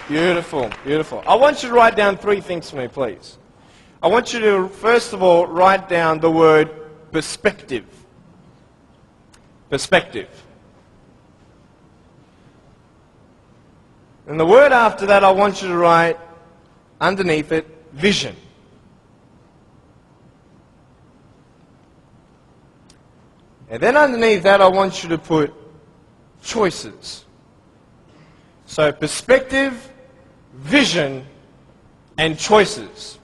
Beautiful, beautiful. I want you to write down 3 things for me, please. I want you to, first of all, write down the word perspective. Perspective. And the word after that, I want you to write underneath it, vision. And then underneath that, I want you to put choices. So perspective, vision, and choices.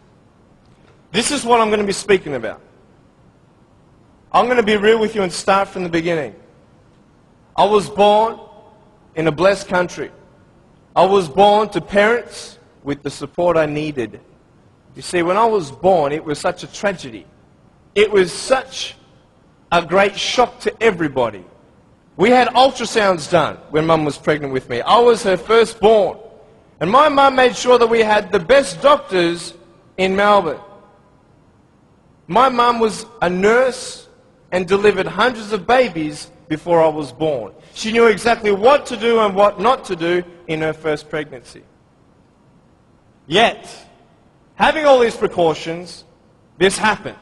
This is what I'm going to be speaking about. I'm going to be real with you and start from the beginning. I was born in a blessed country. I was born to parents with the support I needed. You see, when I was born, it was such a tragedy. It was such a great shock to everybody. We had ultrasounds done when Mum was pregnant with me. I was her firstborn. And my mum made sure that we had the best doctors in Melbourne. My mum was a nurse and delivered hundreds of babies before I was born. She knew exactly what to do and what not to do in her first pregnancy. Yet, having all these precautions, this happened.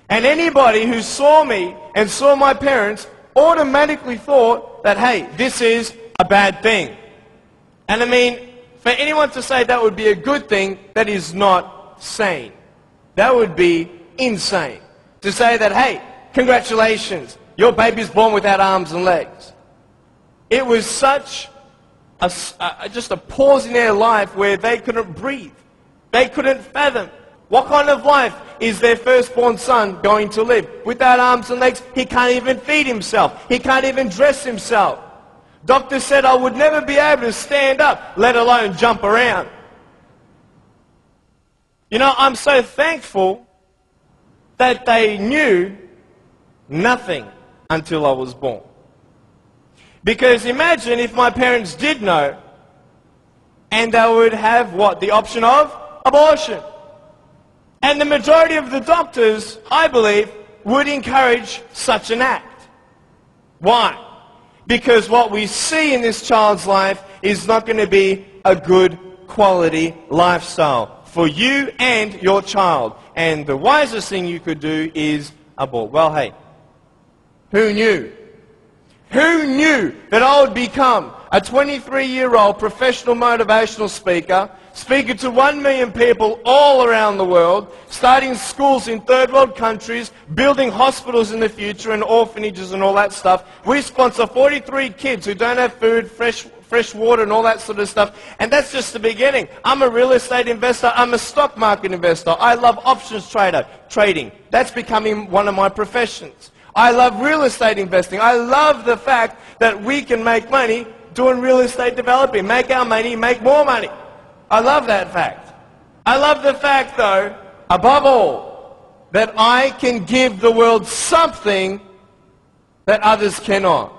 And anybody who saw me and saw my parents automatically thought that, hey, this is a bad thing. And I mean, for anyone to say that would be a good thing, that is not sane. That would be insane. To say that, hey, congratulations, your baby's born without arms and legs. It was such just a pause in their life where they couldn't breathe. They couldn't fathom. What kind of life is their firstborn son going to live? Without arms and legs, he can't even feed himself. He can't even dress himself. Doctor said I would never be able to stand up, let alone jump around. You know, I'm so thankful that they knew nothing until I was born. Because imagine if my parents did know, and they would have what? The option of abortion. And the majority of the doctors, I believe, would encourage such an act. Why? Because what we see in this child's life is not going to be a good quality lifestyle for you and your child. And the wisest thing you could do is abort. Well, hey, who knew? Who knew that I would become a 23-year-old professional motivational speaker, speaking to 1 million people all around the world, starting schools in third world countries, building hospitals in the future and orphanages and all that stuff. We sponsor 43 kids who don't have food, fresh water and all that sort of stuff. And that's just the beginning. I'm a real estate investor. I'm a stock market investor. I love options trading. That's becoming one of my professions. I love real estate investing. I love the fact that we can make money doing real estate developing. Make our money, make more money. I love that fact. I love the fact, though, above all, that I can give the world something that others cannot.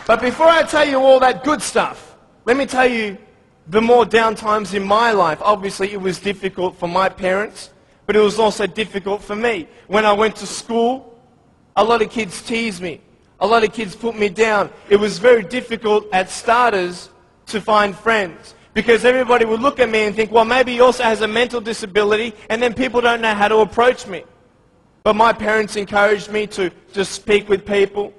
But before I tell you all that good stuff, let me tell you the more down times in my life. Obviously, it was difficult for my parents, but it was also difficult for me. When I went to school, a lot of kids teased me. A lot of kids put me down. It was very difficult at starters to find friends, because everybody would look at me and think, well, maybe he also has a mental disability, and then people don't know how to approach me. But my parents encouraged me to just speak with people.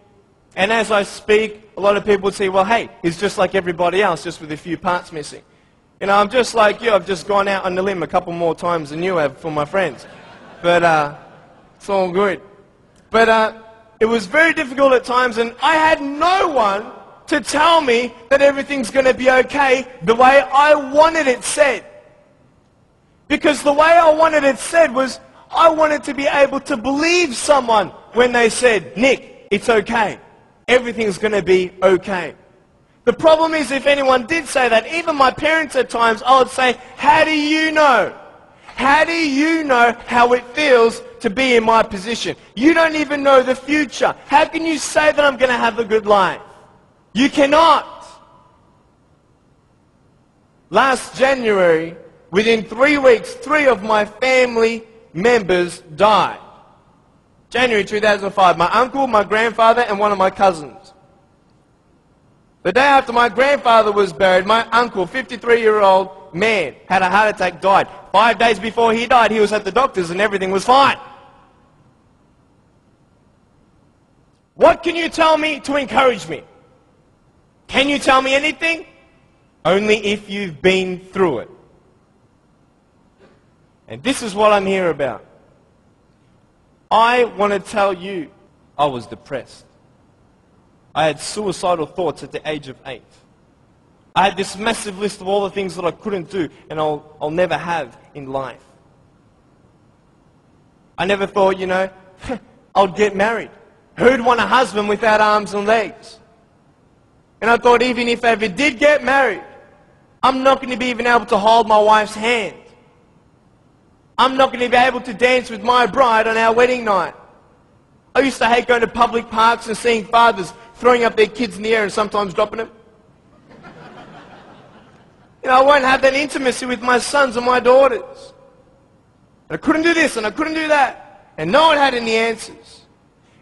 And as I speak, a lot of people would say, well, hey, he's just like everybody else, just with a few parts missing. You know, I'm just like you. I've just gone out on the limb a couple more times than you have for my friends. But it's all good. But it was very difficult at times, and I had no one to tell me that everything's going to be okay the way I wanted it said. Because the way I wanted it said was, I wanted to be able to believe someone when they said, Nick, it's okay. Everything's going to be okay. The problem is, if anyone did say that, even my parents at times, I would say, how do you know? How do you know how it feels to be in my position? You don't even know the future. How can you say that I'm going to have a good life? You cannot. Last January, within 3 weeks, 3 of my family members died. January 2005, my uncle, my grandfather, and one of my cousins. The day after my grandfather was buried, my uncle, 53-year-old man, had a heart attack, died. 5 days before he died, he was at the doctor's and everything was fine. What can you tell me to encourage me? Can you tell me anything? Only if you've been through it. And this is what I'm here about. I want to tell you, I was depressed. I had suicidal thoughts at the age of 8. I had this massive list of all the things that I couldn't do and I'll never have in life. I never thought, I'd get married. Who'd want a husband without arms and legs? And I thought even if I ever did get married, I'm not going to be even able to hold my wife's hand. I'm not going to be able to dance with my bride on our wedding night. I used to hate going to public parks and seeing fathers throwing up their kids in the air and sometimes dropping them. I won't have that intimacy with my sons and my daughters. I couldn't do this and I couldn't do that. And no one had any answers.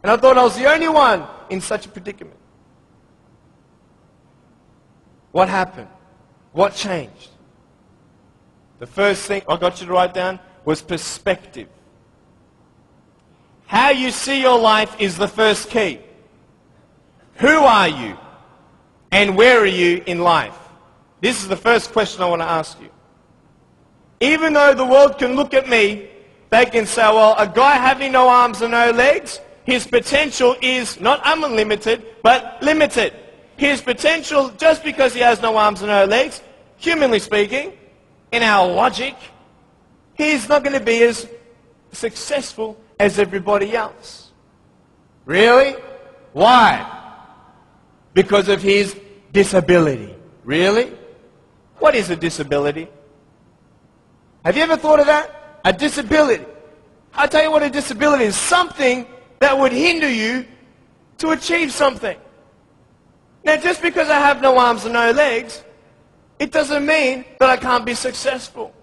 And I thought I was the only one in such a predicament. What happened? What changed? The first thing I got you to write down was perspective. How you see your life is the first key. Who are you? And where are you in life? This is the first question I want to ask you. Even though the world can look at me, they can say, well, a guy having no arms and no legs, his potential is not unlimited, but limited. His potential, just because he has no arms and no legs, humanly speaking, in our logic, he's not going to be as successful as everybody else. Really? Why? Because of his disability. Really? What is a disability? Have you ever thought of that? A disability. I'll tell you what a disability is. Something that would hinder you to achieve something. Now, just because I have no arms and no legs, it doesn't mean that I can't be successful.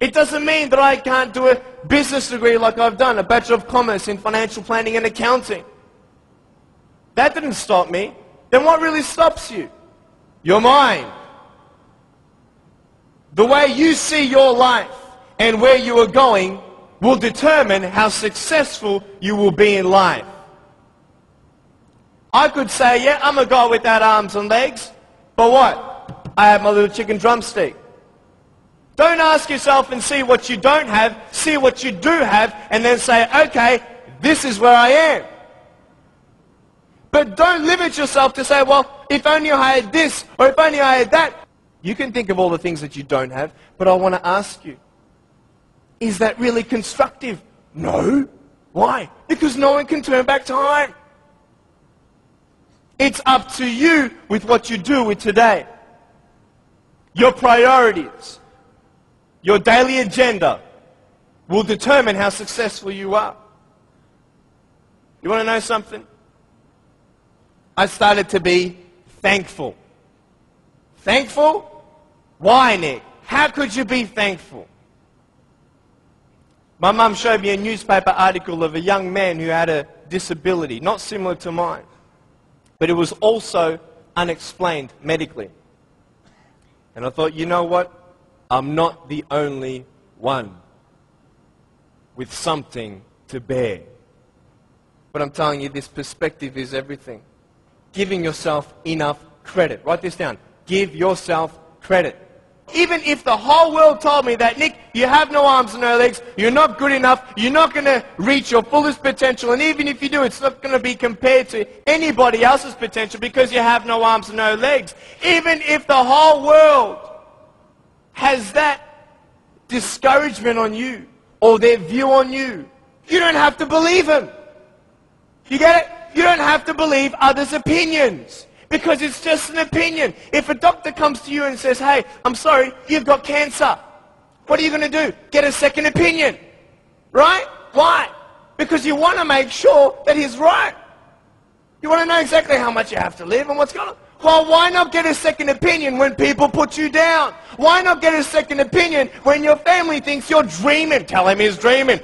It doesn't mean that I can't do a business degree like I've done, a Bachelor of Commerce in Financial Planning and Accounting. That didn't stop me. Then what really stops you? Your mind. The way you see your life and where you are going will determine how successful you will be in life. I could say, yeah, I'm a guy without arms and legs, but what? I have my little chicken drumstick. Don't ask yourself and see what you don't have, see what you do have, and then say, okay, this is where I am. But don't limit yourself to say, well, if only I had this, or if only I had that. You can think of all the things that you don't have, but I want to ask you, is that really constructive? No. Why? Because no one can turn back time. It's up to you with what you do with today. Your priorities, your daily agenda will determine how successful you are. You want to know something? I started to be thankful. Thankful? Why, Nick? How could you be thankful? My mum showed me a newspaper article of a young man who had a disability, not similar to mine, but it was also unexplained medically. And I thought, you know what? I'm not the only one with something to bear. But I'm telling you, this perspective is everything. Giving yourself enough credit. Write this down. Give yourself credit. Even if the whole world told me that, Nick, you have no arms and no legs, you're not good enough, you're not going to reach your fullest potential, and even if you do, it's not going to be compared to anybody else's potential because you have no arms and no legs. Even if the whole world has that discouragement on you or their view on you, you don't have to believe them. You get it? You don't have to believe others' opinions. Because it's just an opinion. If a doctor comes to you and says, hey, I'm sorry, you've got cancer. What are you going to do? Get a second opinion. Right? Why? Because you want to make sure that he's right. You want to know exactly how much you have to live and what's going on. Well, why not get a second opinion when people put you down? Why not get a second opinion when your family thinks you're dreaming? Tell him he's dreaming.